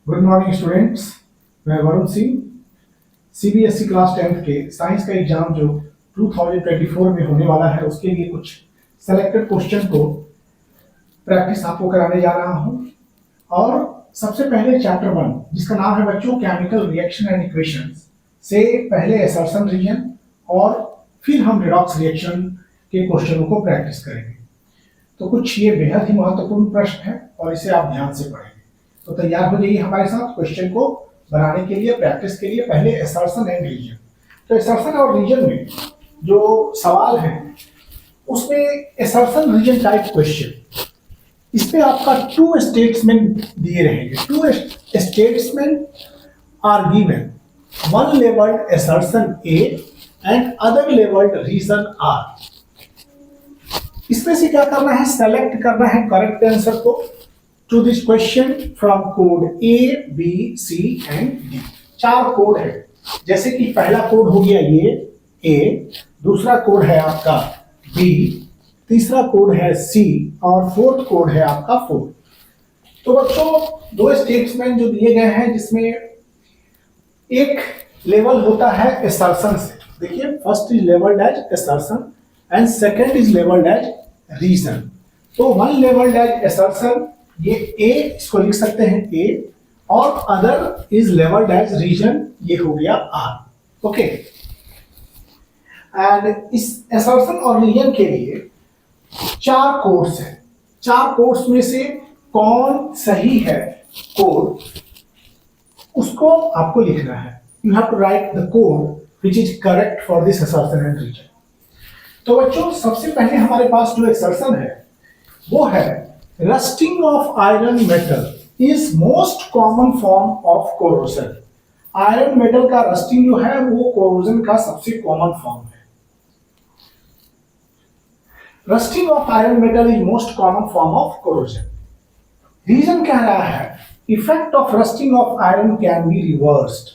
Good morning students. मैं Varun Singh. CBSE class 10th के science का एग्जाम जो 2024 में होने वाला है उसके लिए कुछ सेलेक्टेड क्वेश्चन को प्रैक्टिस आपको कराने जा रहा हूं। और सबसे पहले चैप्टर 1 जिसका नाम है बच्चों केमिकल रिएक्शन एंड इक्वेशंस से पहले एसर्शन रीजन और फिर हम रिडॉक्स रिएक्शन के क्वेश्चनों को प्रैक्टिस करेंगे। तो कुछ ये बेहद ही महत्वपूर्ण प्रश्न है और इसे आप ध्यान से पढ़ेंगे। तो तैयार हो जाइए हमारे साथ क्वेश्चन को बनाने के लिए, प्रैक्टिस के लिए। पहले एसर्शन एंड रीजन। तो एसर्शन और रीजन में जो सवाल है उसमें एसर्शन रीजन टाइप क्वेश्चन, इस पे आपका टू स्टेटमेंट दिए रहेंगे। Two statement are given, one labelled assertion A and other labelled reason R. इसमें से क्या करना है, सेलेक्ट करना है करेक्ट आंसर को to this question from code A B C and D. 4 code है, जैसे कि पहला कोड हो गया ये ए, दूसरा कोड है आपका बी, तीसरा कोड है सी और फोर्थ कोड है आपका 4। तो बच्चों 2 स्टेटमेंट जो दिए गए हैं जिसमें एक लेवल होता है एसर्शन से। देखिए first is labelled as assertion and second is labelled as reason. तो वन लेवल्ड एज एसर्शन ये ए, इसको लिख सकते हैं ए, और other is labelled as reason, ये हो गया आर। ओके, एंड इस एसर्शन और रीजन के लिए 4 कोड्स हैं। 4 कोड्स में से कौन सही है कोड, उसको आपको लिखना है। You have to write the code which is correct for this assertion and reason. तो बच्चों सबसे पहले हमारे पास जो एसर्शन है वो है rusting of iron metal is most common form of corrosion. Iron metal का रस्टिंग जो है वो कोरोजन का सबसे कॉमन फॉर्म है। Rusting of iron metal is most common form of corrosion. Reason कह रहा है effect of rusting of iron can be reversed.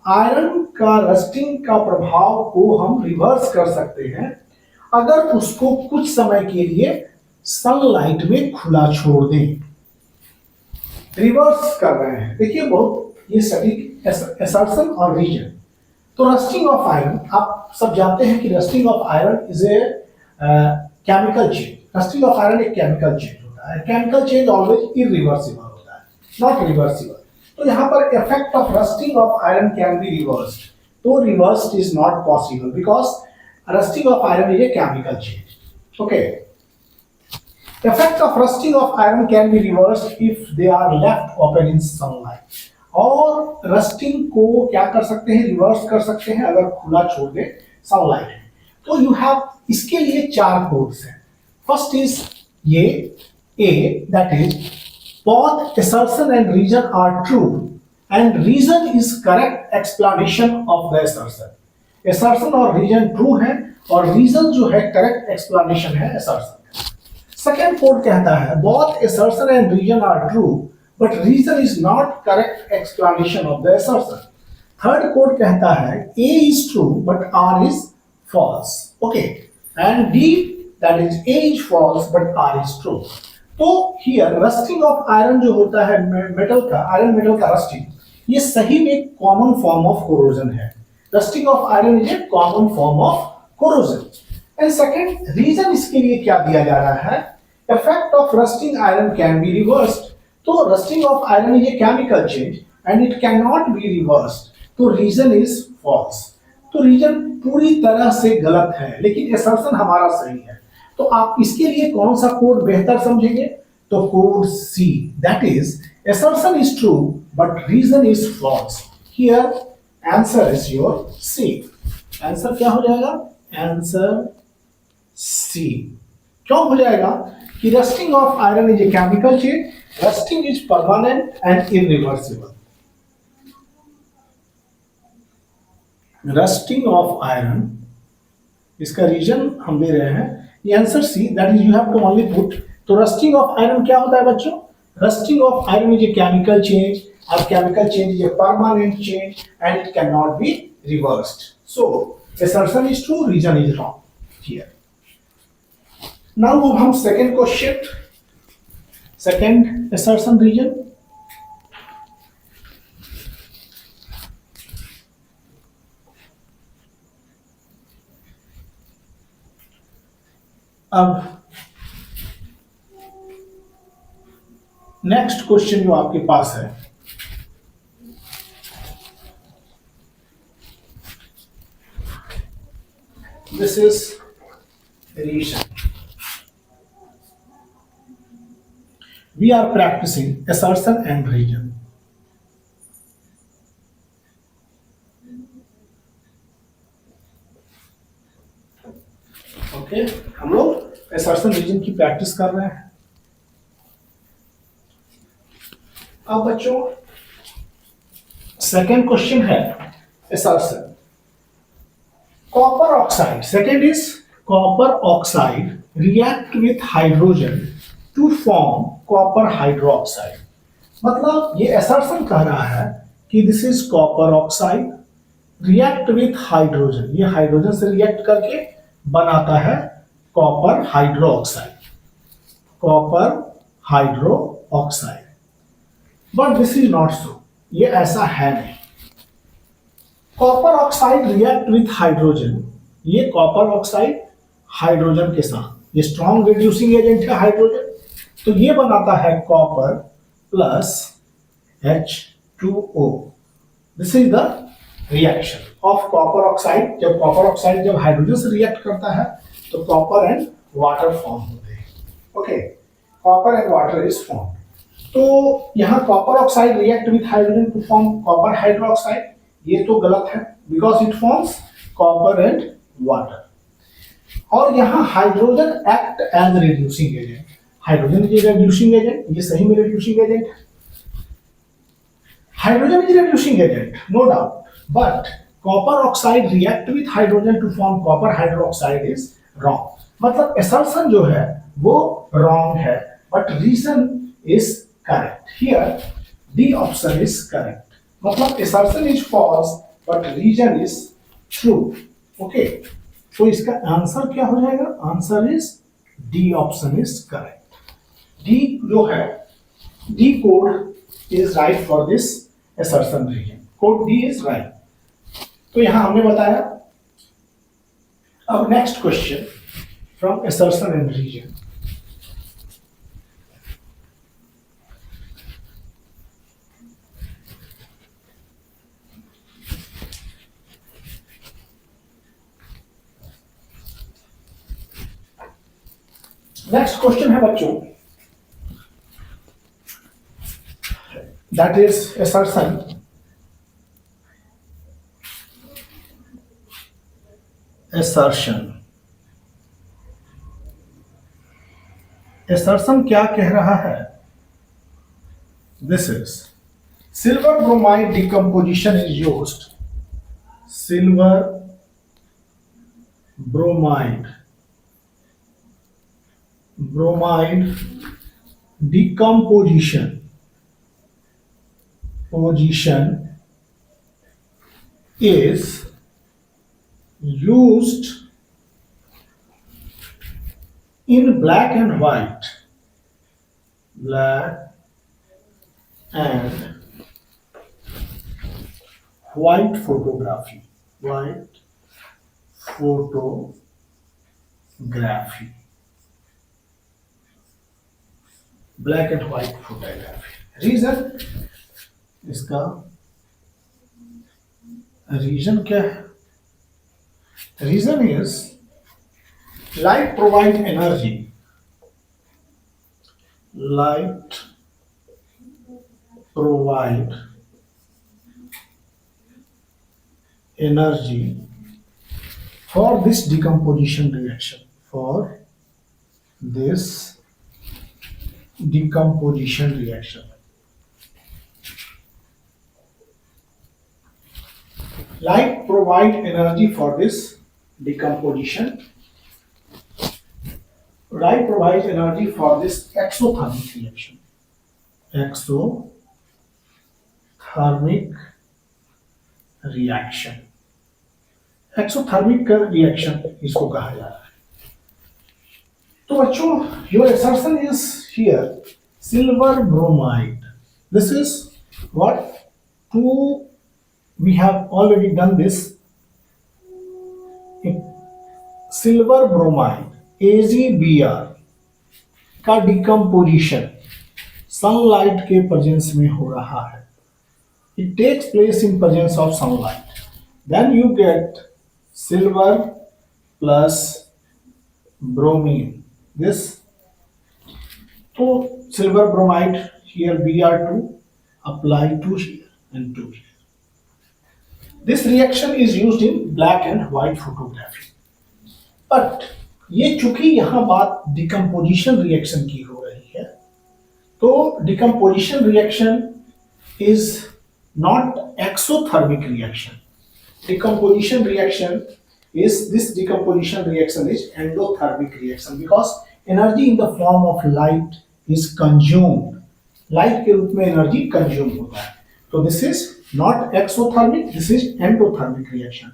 Iron का रस्टिंग का प्रभाव को हम रिवर्स कर सकते हैं अगर उसको कुछ समय के लिए सनलाइट में खुला छोड़ दें। रिवर्स कर रहे हैं, देखिए बहुत ये सटीक एसर्शन और रीजन। तो रस्टिंग ऑफ आयरन, आप सब जानते हैं कि rusting of iron is a chemical change. Rusting of iron एक केमिकल चेंज होता है। केमिकल चेंज ऑलवेज इरिवर्सिबल होता है, नॉट रिवर्सिबल। तो यहाँ पर effect of rusting of iron can be reversed, तो reversed is not possible because rusting of iron is a chemical change. Okay. Effect of rusting of iron can be reversed if they are left open in sunlight. और rusting को क्या कर सकते हैं, reverse कर सकते हैं अगर खुला छोड़ दे सनलाइट में। तो यू हैव, इसके लिए 4 कोड्स हैं। फर्स्ट इज ये A, that is both assertion and reason are true and reason is correct explanation of the assertion. Assertion और रीजन ट्रू है और रीजन जो है करेक्ट एक्सप्लेनेशन है एसर्शन। सेकेंड कोड कहता है both assertion and reason are true but reason is not correct explanation of the assertion. Third code कहता है A is true but R is false. Okay, and D that is A is false but R is true. तो here rusting of iron जो होता है metal का, iron metal का rusting, ये सही में कॉमन फॉर्म ऑफ कोरोजन है। Rusting of iron is a common form of corrosion. And second, reason इसके लिए क्या दिया जा रहा है, effect of rusting iron can be reversed. तो rusting of iron is a chemical change and it cannot be reversed. तो reason is false. तो reason पूरी तरह से गलत है लेकिन assertion हमारा सही है। तो आप इसके लिए कौन सा कोड बेहतर समझेंगे, तो code C, that is assertion is true but reason is false. Here answer is your C. Answer क्या हो जाएगा, आंसर सी। क्यों हो जाएगा कि rusting of iron is a chemical change, rusting is permanent and irreversible. Rusting of iron, इसका reason हम दे रहे हैं, ये answer C, that is you have to only put. तो रस्टिंग ऑफ आयरन क्या होता है बच्चों, rusting of iron is a chemical change and chemical change is a permanent change and it cannot be reversed. So assertion is true, reason is wrong here. Now हम second question, second assertion reason। अब next question जो आपके पास है, this is reason. We are practicing assertion and region. Okay, हम लोग assertion region की practice कर रहे हैं. अब बच्चों सेकेंड क्वेश्चन है assertion. Copper oxide. Second is copper oxide react with hydrogen to form copper hydroxide. मतलब ये assertion कह रहा है कि this is copper oxide react with hydrogen. ये हाइड्रोजन से रिएक्ट करके बनाता है copper hydroxide. Copper hydroxide. But this is not so. ये ऐसा है नहीं. Copper oxide react with hydrogen. ये कॉपर ऑक्साइड हाइड्रोजन के साथ, ये स्ट्रॉन्ग रिड्यूसिंग एजेंट है हाइड्रोजन, तो ये बनाता है copper plus H2O. This is the reaction of copper oxide. जब कॉपर ऑक्साइड जब हाइड्रोजन से रिएक्ट करता है तो कॉपर एंड वाटर फॉर्म होते हैं. Okay, copper and water is form. तो यहाँ copper oxide react with hydrogen to form copper hydroxide, ये तो गलत है because it forms copper and water. और यहाँ hydrogen act as reducing agent. Hydrogen is reducing agent, ये सही में रिड्यूसिंग एजेंट है. Hydrogen is reducing agent no doubt, but copper oxide react with hydrogen to form copper hydroxide is wrong. मतलब assertion जो है वो रॉन्ग है, but reason is correct. Here D option is correct. मतलब assertion is false but reason is true. Okay, तो इसका answer क्या हो जाएगा? Answer is D option is correct. D जो है, D code is right for this assertion region. Code D is right. तो यहां हमने बताया. अब next question from assertion and region. Next question है बच्चों, दैट इज assertion. assertion क्या कह रहा है? This is silver bromide decomposition is used. Silver bromide decomposition is used in black and white photography. Black and white photography. Reason, इसका reason क्या है? Reason is light provide energy. Light provide energy for this decomposition reaction. Light provide energy for this decomposition. Light provides energy for this exothermic reaction. Exothermic reaction इसको कहा जा रहा है. तो बच्चों, your assertion is here silver bromide. This is what? We have already done this. Silver bromide AgBr का decomposition sunlight के presence में हो रहा है. It takes place in presence of sunlight. Then you get silver plus bromine. This, so silver bromide here Br2 apply 2 here and 2 here. This reaction is used in black and white photography. But ये चूंकि यहाँ बात decomposition reaction की हो रही है, तो decomposition reaction is not exothermic reaction. Decomposition reaction is endothermic reaction because energy in the form of light is consumed. Light के रूप में energy consume होता है. तो this is not exothermic, this is endothermic reaction.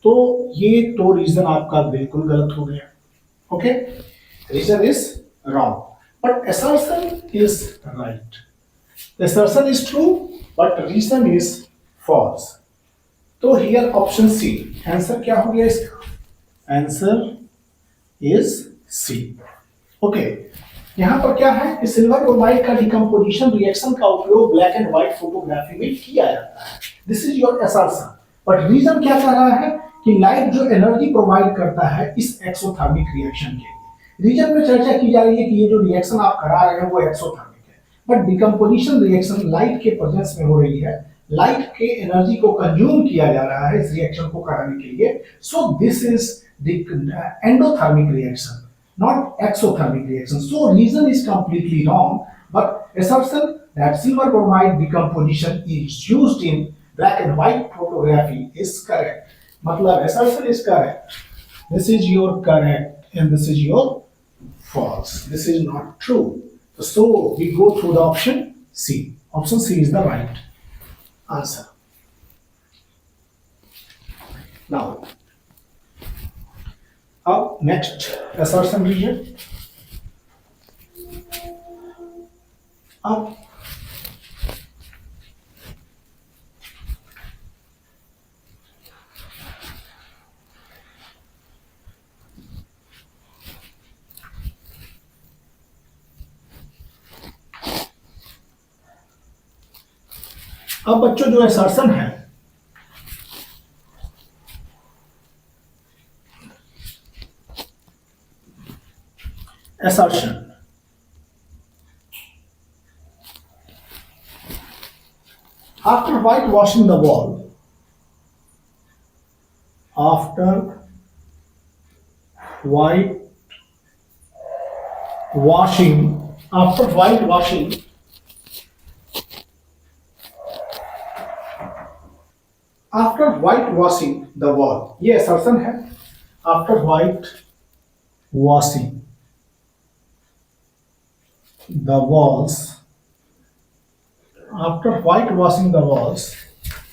तो ये तो reason आपका बिल्कुल गलत हो गया. Okay? Reason is wrong. But assertion is right. The assertion is true, but reason is false. तो here option C. आंसर क्या हो गया इसका? Answer is C. Okay. यहाँ पर क्या है कि सिल्वर ब्रोमाइड का डिकम्पोजिशन रिएक्शन का उपयोग ब्लैक एंड व्हाइट फोटोग्राफी में किया जाता है. This is your assertion. But reason क्या कह रहा है कि लाइट जो एनर्जी प्रोवाइड करता है इस एक्सोथर्मिक रिएक्शन के लिए. रीजन में चर्चा की जा रही है कि ये जो रिएक्शन आप करा रहे हैं वो एक्सोथर्मिक है, बट डिकम्पोजिशन रिएक्शन लाइट के प्रेजेंस में हो रही है. लाइट के एनर्जी को कंज्यूम किया जा रहा है इस रिएक्शन को कराने के लिए. So this is endothermic reaction, not exothermic reaction. So reason is completely wrong, but assertion that silver bromide decomposition is used in black and white photography is correct. मतलब assertion is correct. This is your correct and this is your false. This is not true. So we go through the option C. Option C is the right answer. Now, अब next assertion region. अब बच्चों जो assertion है assertion after whitewashing the wall, after whitewashing the wall, ये assertion है. after whitewashing the walls,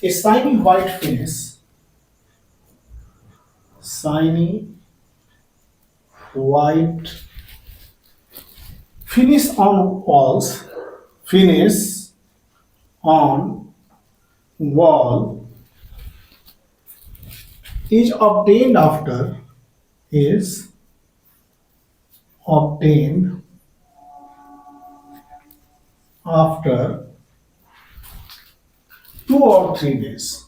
a shiny white finish on walls, is obtained after 2 or 3 days.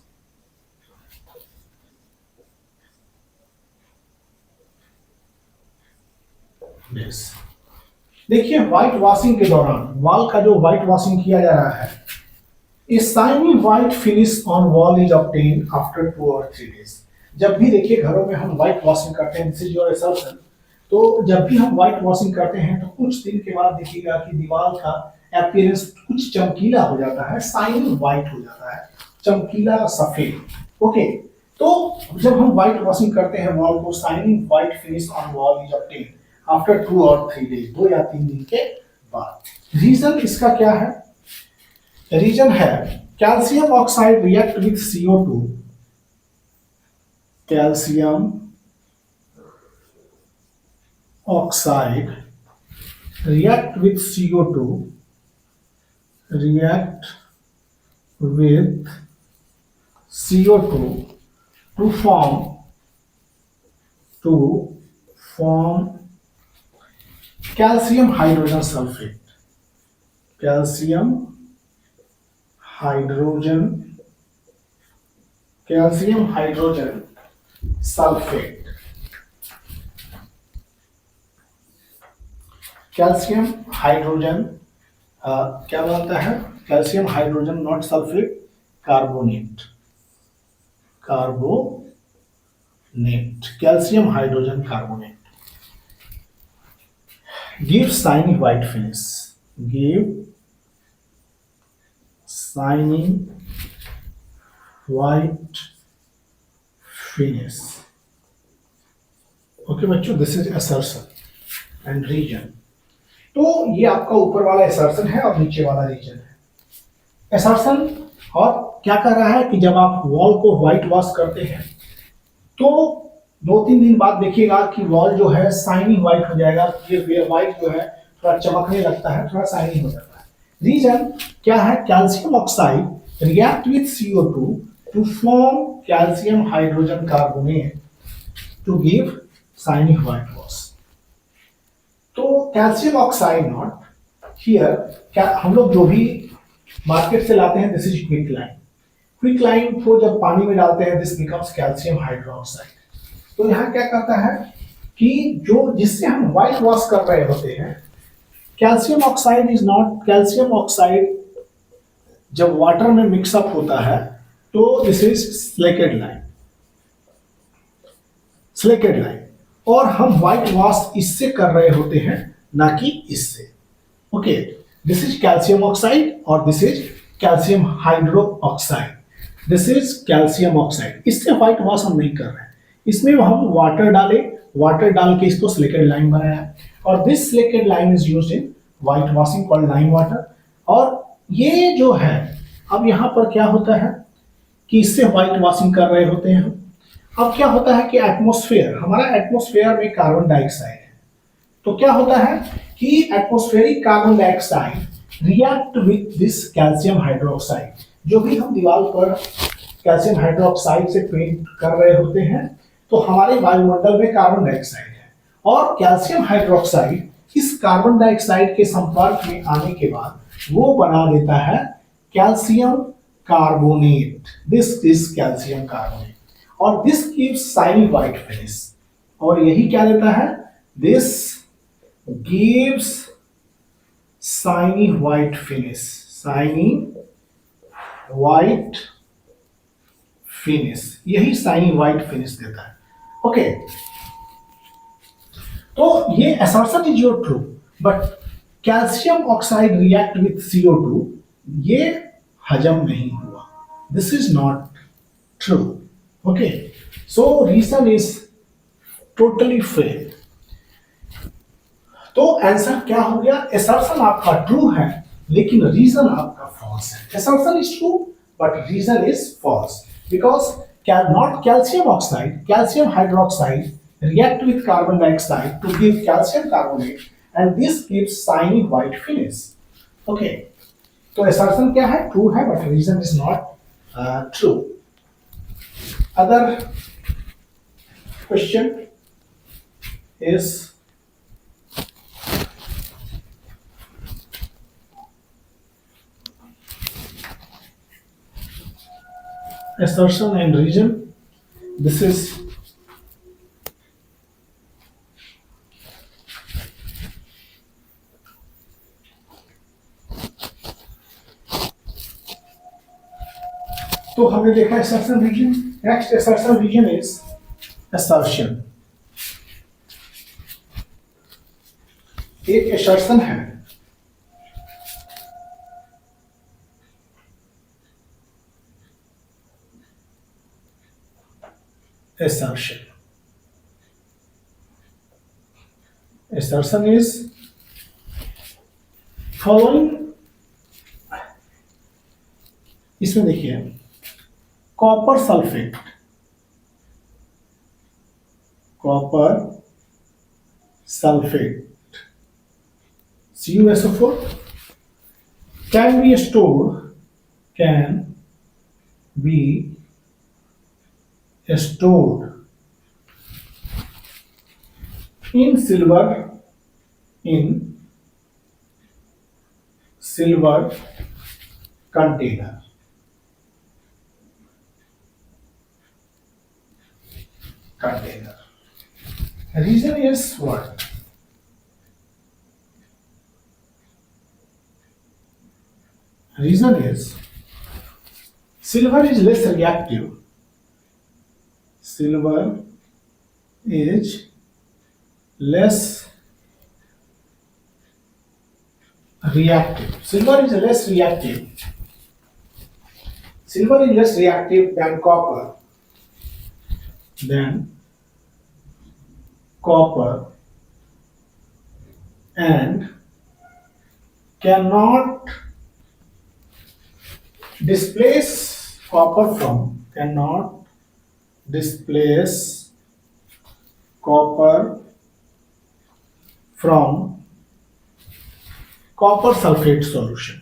देखिए white washing के दौरान wall का जो व्हाइट वॉशिंग किया जा रहा है, इस shiny white finish on wall is obtain after 2 or 3 days. जब भी देखिए घरों में हम व्हाइट वॉशिंग करते हैं, दिस इज योर असर्शन, तो जब भी हम व्हाइट वॉशिंग करते हैं तो कुछ दिन के बाद देखिएगा कि दीवार का अपीयरेंस कुछ चमकीला हो जाता है, शाइनी व्हाइट हो जाता है, चमकीला सफेद. ओके, तो जब हम व्हाइट वॉशिंग करते हैं वॉल को, shiny white finish on wall is obtain after 2 or 3 days, 2 या 3 दिन के बाद. रीजन इसका क्या है? रीजन है calcium oxide react with CO2, calcium oxide react with CO2 to form calcium hydrogen sulphate, calcium hydrogen, calcium hydrogen sulphate, calcium hydrogen क्या बनता है, calcium hydrogen not sulphate, carbonate, carbonate, calcium hydrogen carbonate, give shiny white finish, give shiny white finish. Okay बच्चों, this is assertion and reason. तो ये आपका ऊपर वाला assertion है और नीचे वाला रीजन है। असर्शन और क्या कर रहा है कि जब आप वॉल को व्हाइट वॉश करते हैं तो 2-3 दिन बाद देखिएगा कि वॉल जो है शाइनी व्हाइट हो जाएगा, ये व्हाइट जो है थोड़ा चमकने लगता है, थोड़ा शाइनी हो जाता है। रीजन क्या है, calcium oxide react with CO2 to form calcium hydrogen carbonate to give shiny white wash. तो कैल्शियम ऑक्साइड नॉट हियर, क्या हम लोग जो भी मार्केट से लाते हैं, this is quicklime, quicklime को जब पानी में डालते हैं दिस बिकम्स कैल्शियम हाइड्रोक्साइड। तो यहाँ क्या करता है कि जो जिससे हम व्हाइट वॉश कर रहे होते हैं, calcium oxide is not, calcium oxide जब वाटर में मिक्सअप होता है तो दिस इज स्लेकेड लाइन, स्लेकेड लाइन, और हम व्हाइट वॉश इससे कर रहे होते हैं ना कि इससे। Okay, this is calcium oxide और this is calcium hydro oxide, this is calcium oxide. इससे व्हाइट वॉश हम नहीं कर रहे हैं, इसमें हम वाटर डाले, वाटर डाल के इसको स्लेकेड लाइन बनाया और this slaked lime is used in white washing called lime water. और ये जो है, अब यहाँ पर क्या होता है कि इससे व्हाइट वॉशिंग कर रहे होते हैं हम। अब क्या होता है कि एटमॉस्फेयर, हमारा एटमॉस्फेयर में कार्बन डाइऑक्साइड है, तो क्या होता है कि atmospheric carbon dioxide react with this calcium hydroxide. जो भी हम दीवार पर कैल्शियम हाइड्रोक्साइड से पेंट कर रहे होते हैं तो हमारे वायुमंडल में कार्बन डाइऑक्साइड है, और कैल्शियम हाइड्रोक्साइड इस कार्बन डाइऑक्साइड के संपर्क में आने के बाद वो बना देता है calcium carbonate, this is calcium carbonate, और this gives shiny white finish. और यही क्या देता है, this gives shiny white finish, shiny white finish, यही शाइनी व्हाइट फिनिश देता है। ओके, तो ये assertion is your true, but calcium oxide react with CO2, ये हजम नहीं हुआ, this is not true. Okay, so reason is totally fail. तो आंसर क्या हो गया, असर्शन आपका ट्रू है लेकिन रीजन आपका फॉल्स है। Assertion is true but reason is false because not calcium oxide, calcium hydroxide react with carbon dioxide to give calcium carbonate and this gives shiny white finish. Okay, तो assertion क्या है, true है but reason is not true. Other question is assertion and reason. This is तो हमने देखा assertion region. Next assertion region is assertion. एक assertion है assertion. Assertion is following. इसमें देखिए copper sulphate, copper sulphate CuSO4 can be stored in silver in silver container. Reason is what? Reason is silver is less reactive. Silver is less reactive. Silver is less reactive. Silver is less reactive than copper. And cannot displace copper from copper sulfate solution.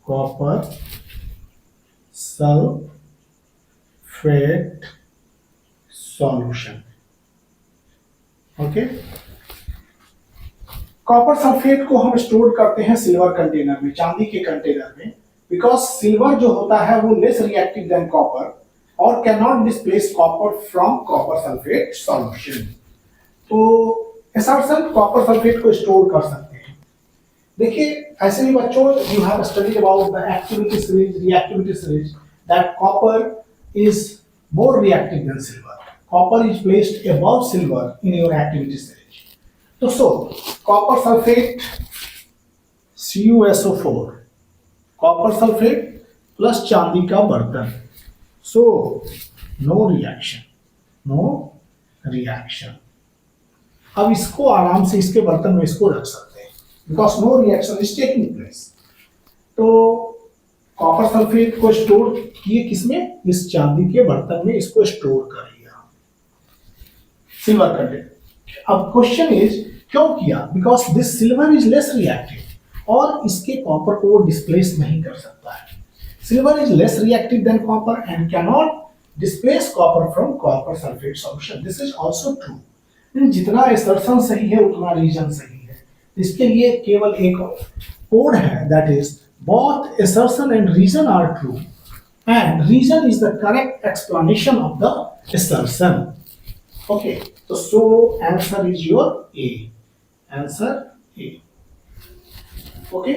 Copper sulfate solution. Okay, copper sulphate को हम store करते हैं silver container में, चांदी के container में, because silver जो होता है वो लेस रिएक्टिव देन कॉपर और can not displace copper from copper sulphate solution. तो एसर्शन कॉपर सल्फेट को स्टोर कर सकते हैं। देखिए ऐसे भी बच्चों, you have studied about the activity series, reactivity series, that copper is more reactive than silver. Copper is placed above silver in your activity series. So copper sulfate CuSO4, copper sulfate plus चांदी का बर्तन, so no reaction. अब इसको आराम से इसके बर्तन में इसको रख सकते हैं because no reaction is taking place. तो कॉपर सल्फेट को स्टोर किए किसमें, इस चांदी के बर्तन में इसको स्टोर करिए सिल्वर कंटेंट। अब क्वेश्चन इज क्यों किया, because this silver is less reactive और इसके कॉपर को वो डिस्प्लेस नहीं कर सकता है। Silver is less reactive than copper and can not displace copper from copper sulphate solution. This is also true. जितना असर्शन सही है उतना रीजन सही है। इसके लिए केवल एक कोड है, that is both assertion and reason are true and reason is the correct explanation of the assertion. Okay, so answer is your A. Answer A. Okay.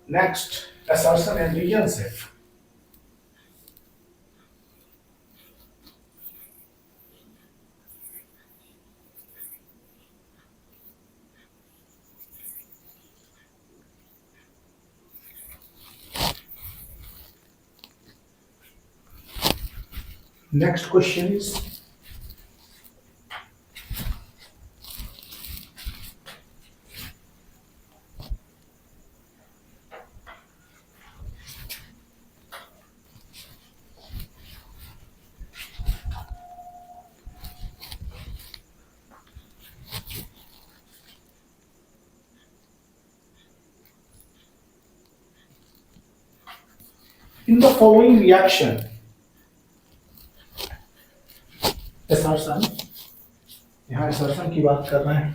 Next, assertion and region set. Next question is in the following reaction, assertion, यहां assertion की बात कर रहे हैं।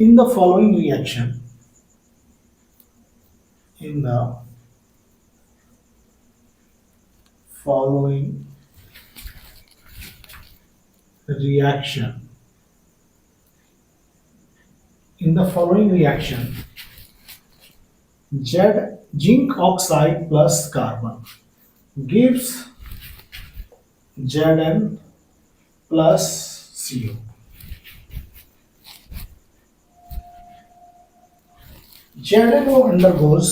In the following reaction, in the following reaction, in the following reaction, Z zinc oxide plus carbon gives Zn plus Co. ZnO undergoes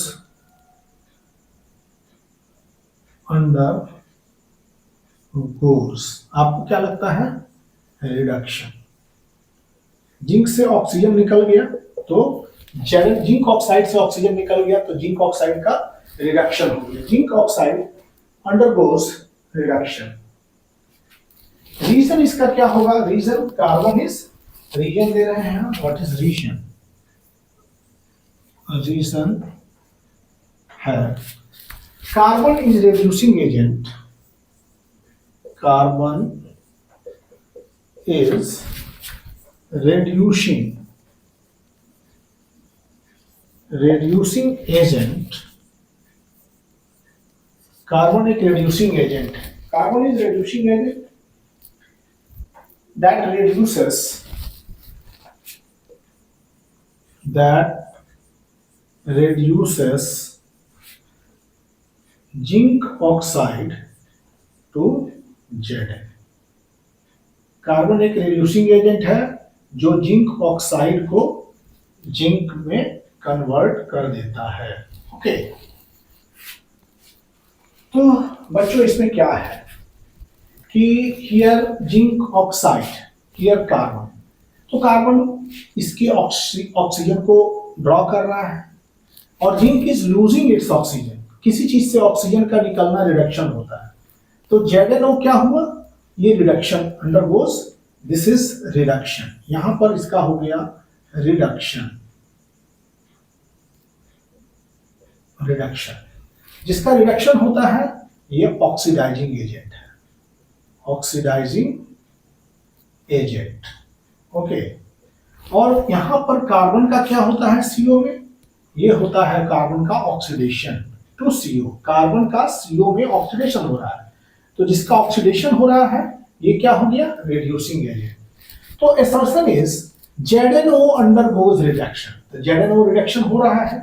आपको क्या लगता है, रिडक्शन। जिंक से ऑक्सीजन निकल गया तो जिंक ऑक्साइड से ऑक्सीजन निकल गया तो जिंक ऑक्साइड का रिडक्शन हो गया। Zinc oxide undergoes reduction. Reason इसका क्या होगा, रीजन कार्बन इज, रीजन दे रहे हैं, व्हाट इज रीजन, रीजन है carbon is reducing agent, carbon is reducing agent. Carbon एक reducing agent है. Carbon is reducing agent that reduces zinc oxide to Zn. Carbon एक रिड्यूसिंग एजेंट है जो zinc oxide को जिंक में convert कर देता है. ओके, तो बच्चों इसमें क्या है कि here zinc oxide, here carbon. तो कार्बन इसके ऑक्सीजन को ड्रॉ कर रहा है और zinc is losing its oxygen. किसी चीज से ऑक्सीजन का निकलना रिडक्शन होता है. तो ZnO क्या हुआ, ये reduction undergoes, this is reduction. यहां पर इसका हो गया रिडक्शन. जिसका रिडक्शन होता है ये ऑक्सीडाइजिंग एजेंट है. Oxidising agent. ओके, और यहां पर कार्बन का क्या होता है CO में, ये होता है कार्बन का ऑक्सीडेशन टू CO. कार्बन का CO में ऑक्सीडेशन हो रहा है, तो जिसका ऑक्सीडेशन हो रहा है ये क्या हो गया, रिड्यूसिंग एजेंट. तो assertion is ZnO undergoes reduction. तो ZnO रिडक्शन हो रहा है.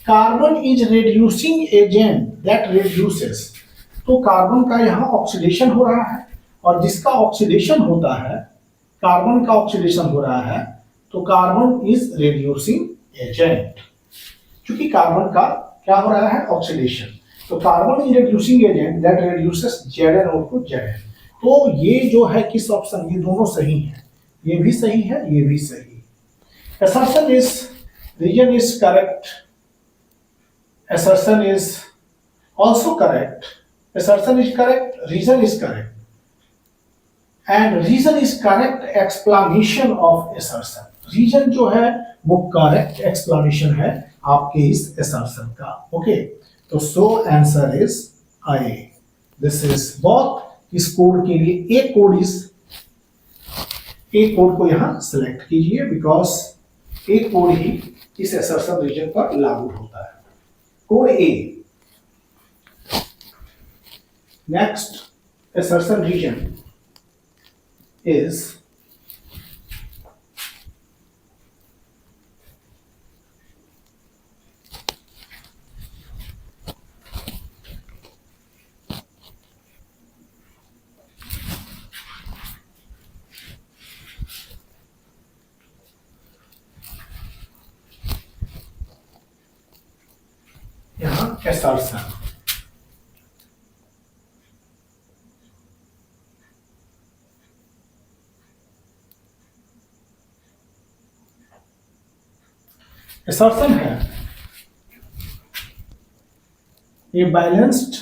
Carbon is reducing agent that reduces. तो कार्बन का यहाँ ऑक्सीडेशन हो रहा है और जिसका ऑक्सीडेशन होता है, कार्बन का ऑक्सीडेशन हो रहा है, तो कार्बन इज रिड्यूसिंग एजेंट. क्योंकि कार्बन का क्या हो रहा है, ऑक्सीडेशन. तो carbon is reducing agent that reduces ZnO to Zn. तो ये जो है किस ऑप्शन, ये दोनों सही है, ये भी सही है, ये भी सही है. assertion is region is correct. assertion is also correct. assertion is correct, reason is correct, and reason is correct explanation of assertion. reason जो है वो correct explanation है आपके इस assertion का. ओके, तो so answer is I. this is both. इस code के लिए एक कोड को यहां सेलेक्ट कीजिए, बिकॉज एक कोड ही इस assertion रीजन पर लागू होता है. Code A. Next assertion reason is यहाँ assertion. assertion है a balanced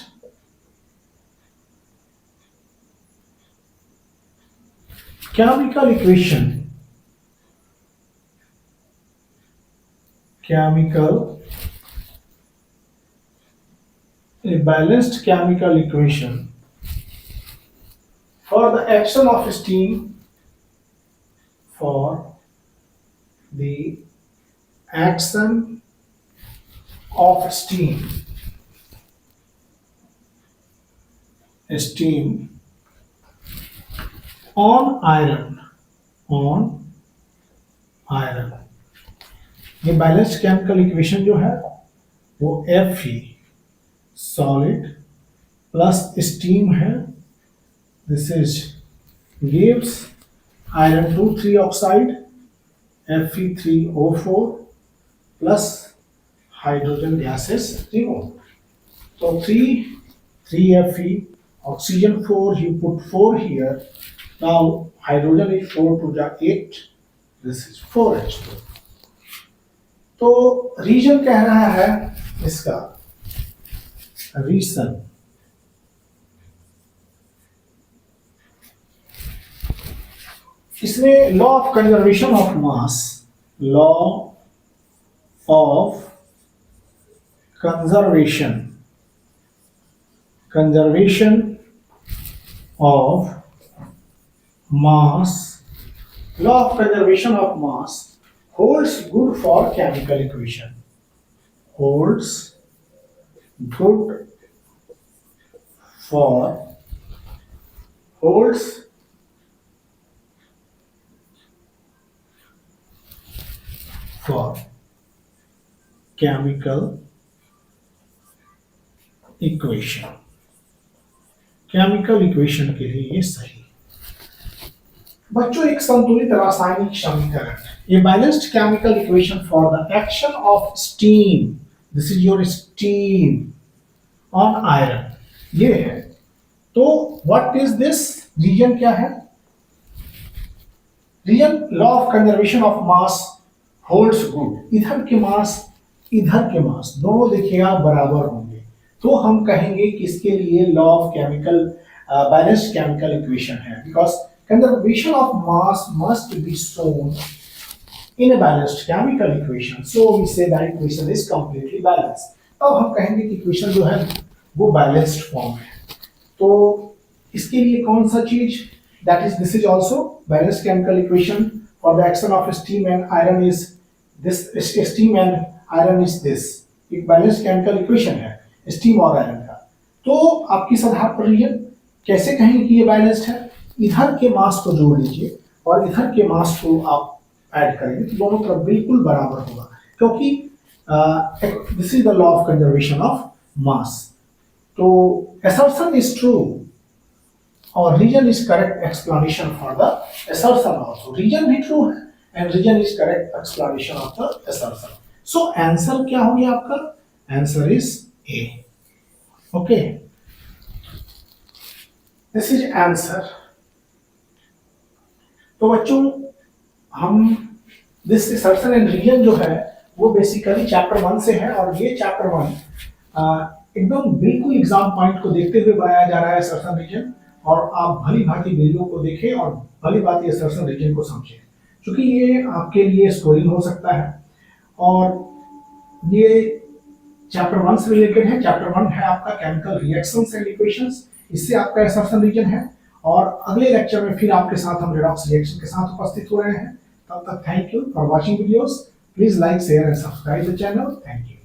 chemical equation for the action of steam on iron. ये बैलेंस्ड केमिकल इक्वेशन जो है वो Fe सॉलिड प्लस स्टीम है. This is gives iron 2,3 oxide Fe3O4 plus hydrogen gases remove. तो 3Fe, oxygen 4, you put 4 here. Now hydrogen is 4 to the 8. This is 4H2. तो reason कह रहा है इसका रीजन. इसमें law of conservation of mass, law of conservation of mass, law of conservation of mass holds good for chemical equation, holds good for, holds for chemical equation, chemical equation के लिए ये सही। बच्चों एक संतुलित रासायनिक समीकरण, ये balanced chemical equation for the action of steam, this is your steam on iron, ये है। तो व्हाट इज दिस, रीजन क्या है, reason law of conservation of mass holds good, इधर के मास इधर के मास दोनों देखिएगा बराबर होंगे, तो हम कहेंगे कि इसके लिए law of chemical balanced chemical equation है, because conservation of mass must be shown in a balanced chemical equation, so we say that equation is completely balanced. अब हम कहेंगे कि इक्वेशन जो है वो बैलेंस्ड फॉर्म है, तो इसके लिए कौन सा चीज, that is this is also balanced chemical equation for the action of steam and iron is this, steam and iron is this, एक बैलेंस्ड केमिकल इक्वेशन है स्टीम और आयरन का। तो आपकी सलाह पर रीजन कैसे कहेंगे कि ये बैलेंस्ड है, इधर के मास को जोड़ लीजिए और इधर के मास को आप ऐड करेंगे तो दोनों तरफ बिल्कुल बराबर होगा, क्योंकि this is the law of conservation of mass. तो assertion is true और reason is correct explanation for the assertion also, reason भी ट्रू है and reason is correct explanation of the assertion। So answer क्या हो गया आपका, answer is A. Okay, this is answer। तो बच्चों हम दिस assertion and region जो है वो बेसिकली चैप्टर 1 से है, और ये चैप्टर 1 एकदम बिल्कुल एग्जाम पॉइंट को देखते हुए बनाया जा रहा है assertion region, और आप भली भांति वीडियो को देखें और भली भांति assertion region को समझें, क्योंकि ये आपके लिए स्कोरिंग हो सकता है। और ये चैप्टर 1 से रिलेटेड है, चैप्टर 1 है आपका केमिकल रिएक्शंस एंड इक्वेशंस, इससे आपका assertion रीजन है, और अगले लेक्चर में फिर आपके साथ हम रेडॉक्स रिएक्शन के साथ उपस्थित हो रहे हैं। तब तक thank you for watching videos, please like share and subscribe the channel, thank you.